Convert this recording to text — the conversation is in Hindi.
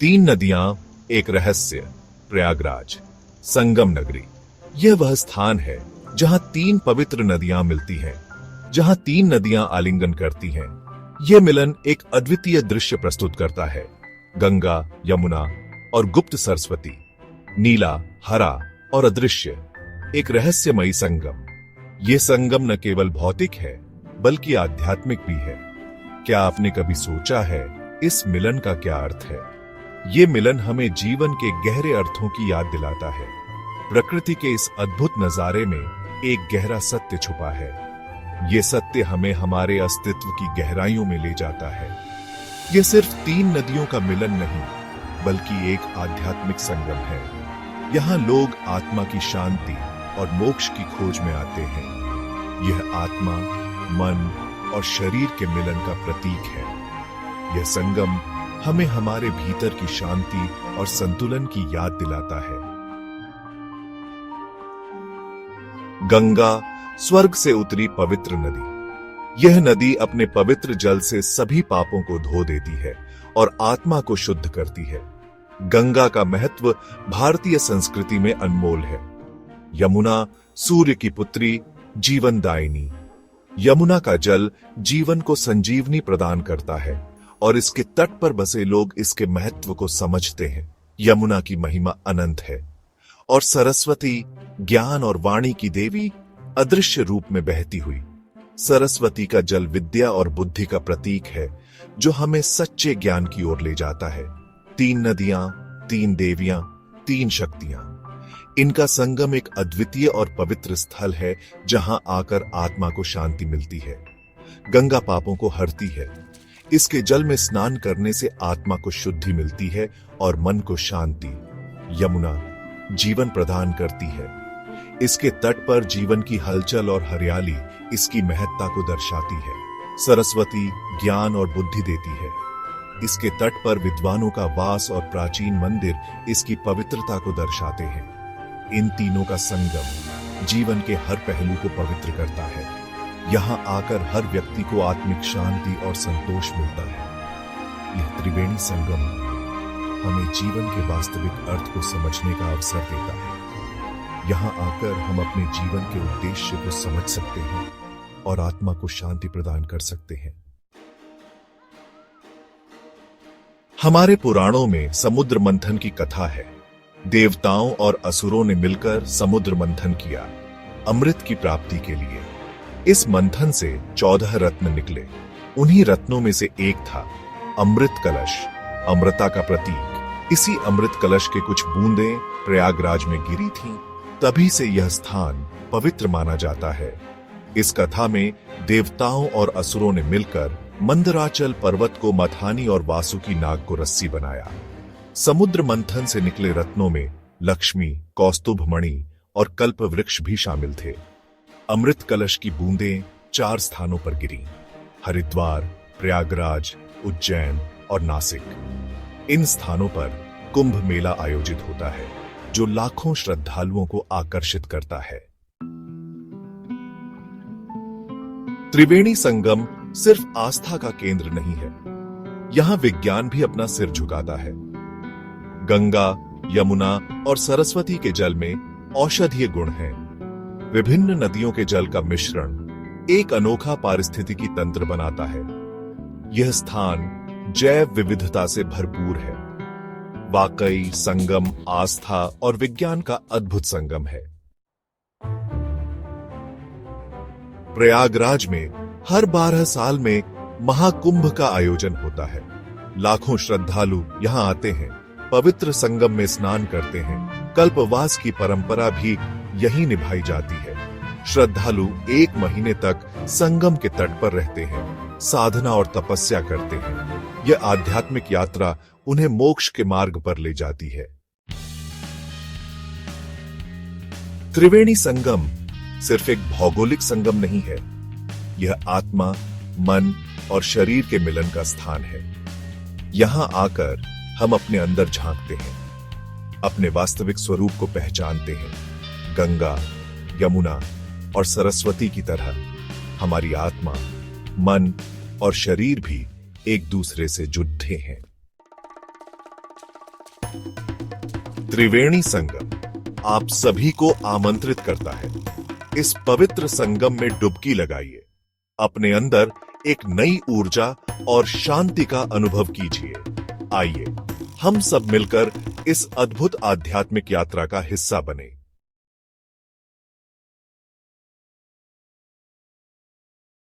तीन नदियां, एक रहस्य। प्रयागराज, संगम नगरी। यह वह स्थान है जहां तीन पवित्र नदियां मिलती हैं, जहां तीन नदियां आलिंगन करती हैं। यह मिलन एक अद्वितीय दृश्य प्रस्तुत करता है। गंगा, यमुना और गुप्त सरस्वती, नीला, हरा और अदृश्य, एक रहस्यमयी संगम। यह संगम न केवल भौतिक है बल्कि आध्यात्मिक भी है। क्या आपने कभी सोचा है इस मिलन का क्या अर्थ है? ये मिलन हमें जीवन के गहरे अर्थों की याद दिलाता है। प्रकृति के इस अद्भुत नजारे में एक गहरा सत्य छुपा है। ये सत्य हमें हमारे अस्तित्व की गहराइयों में ले जाता है। ये सिर्फ तीन नदियों का मिलन नहीं, बल्कि एक आध्यात्मिक संगम है। यहाँ लोग आत्मा की शांति और मोक्ष की खोज में आते हैं। यह आत्मा, मन और शरीर के मिलन का प्रतीक है। यह संगम हमें हमारे भीतर की शांति और संतुलन की याद दिलाता है। गंगा, स्वर्ग से उतरी पवित्र नदी। यह नदी अपने पवित्र जल से सभी पापों को धो देती है और आत्मा को शुद्ध करती है। गंगा का महत्व भारतीय संस्कृति में अनमोल है। यमुना, सूर्य की पुत्री, जीवनदायिनी। यमुना का जल जीवन को संजीवनी प्रदान करता है और इसके तट पर बसे लोग इसके महत्व को समझते हैं। यमुना की महिमा अनंत है। और सरस्वती, ज्ञान और वाणी की देवी, अदृश्य रूप में बहती हुई। सरस्वती का जल विद्या और बुद्धि का प्रतीक है, जो हमें सच्चे ज्ञान की ओर ले जाता है। तीन नदियां, तीन देवियां, तीन शक्तियां। इनका संगम एक अद्वितीय और पवित्र स्थल है, जहां आकर आत्मा को शांति मिलती है। गंगा पापों को हरती है। इसके जल में स्नान करने से आत्मा को शुद्धि मिलती है और मन को शांति। यमुना जीवन प्रदान करती है। इसके तट पर जीवन की हलचल और हरियाली इसकी महत्ता को दर्शाती है। सरस्वती ज्ञान और बुद्धि देती है। इसके तट पर विद्वानों का वास और प्राचीन मंदिर इसकी पवित्रता को दर्शाते हैं। इन तीनों का संगम जीवन के हर पहलू को पवित्र करता है। यहां आकर हर व्यक्ति को आत्मिक शांति और संतोष मिलता है। यह त्रिवेणी संगम हमें जीवन के वास्तविक अर्थ को समझने का अवसर देता है। यहां आकर हम अपने जीवन के उद्देश्य को समझ सकते हैं और आत्मा को शांति प्रदान कर सकते हैं। हमारे पुराणों में समुद्र मंथन की कथा है। देवताओं और असुरों ने मिलकर समुद्र मंथन किया, अमृत की प्राप्ति के लिए। इस मंथन से 14 रत्न निकले। उन्हीं रत्नों में से एक था अमृत कलश, अमृता का प्रतीक। इसी अमृत कलश के कुछ बूंदें प्रयागराज में गिरी थीं। तभी से यह स्थान पवित्र माना जाता है। इस कथा में देवताओं और असुरों ने मिलकर मंदराचल पर्वत को मथानी और वासुकी नाग को रस्सी बनाया। समुद्र मंथन से निकले रत्नों में लक्ष्मी, कौस्तुभ मणि और कल्प वृक्ष भी शामिल थे। अमृत कलश की बूंदें 4 स्थानों पर गिरी: हरिद्वार, प्रयागराज, उज्जैन और नासिक। इन स्थानों पर कुंभ मेला आयोजित होता है, जो लाखों श्रद्धालुओं को आकर्षित करता है। त्रिवेणी संगम सिर्फ आस्था का केंद्र नहीं है, यहां विज्ञान भी अपना सिर झुकाता है। गंगा, यमुना और सरस्वती के जल में औषधीय गुण हैं। विभिन्न नदियों के जल का मिश्रण एक अनोखा पारिस्थितिकी तंत्र बनाता है। यह स्थान जैव विविधता से भरपूर है। वाकई संगम आस्था और विज्ञान का अद्भुत संगम है। प्रयागराज में हर 12 साल में महाकुंभ का आयोजन होता है। लाखों श्रद्धालु यहां आते हैं, पवित्र संगम में स्नान करते हैं। कल्पवास की परंपरा भी यही निभाई जाती है। श्रद्धालु 1 महीने तक संगम के तट पर रहते हैं, साधना और तपस्या करते हैं। यह आध्यात्मिक यात्रा उन्हें मोक्ष के मार्ग पर ले जाती है। त्रिवेणी संगम सिर्फ एक भौगोलिक संगम नहीं है, यह आत्मा, मन और शरीर के मिलन का स्थान है। यहां आकर हम अपने अंदर झांकते हैं, अपने वास्तविक स्वरूप को पहचानते हैं। गंगा, यमुना और सरस्वती की तरह हमारी आत्मा, मन और शरीर भी एक दूसरे से जुड़े हैं। त्रिवेणी संगम आप सभी को आमंत्रित करता है। इस पवित्र संगम में डुबकी लगाइए, अपने अंदर एक नई ऊर्जा और शांति का अनुभव कीजिए। आइए हम सब मिलकर इस अद्भुत आध्यात्मिक यात्रा का हिस्सा बने।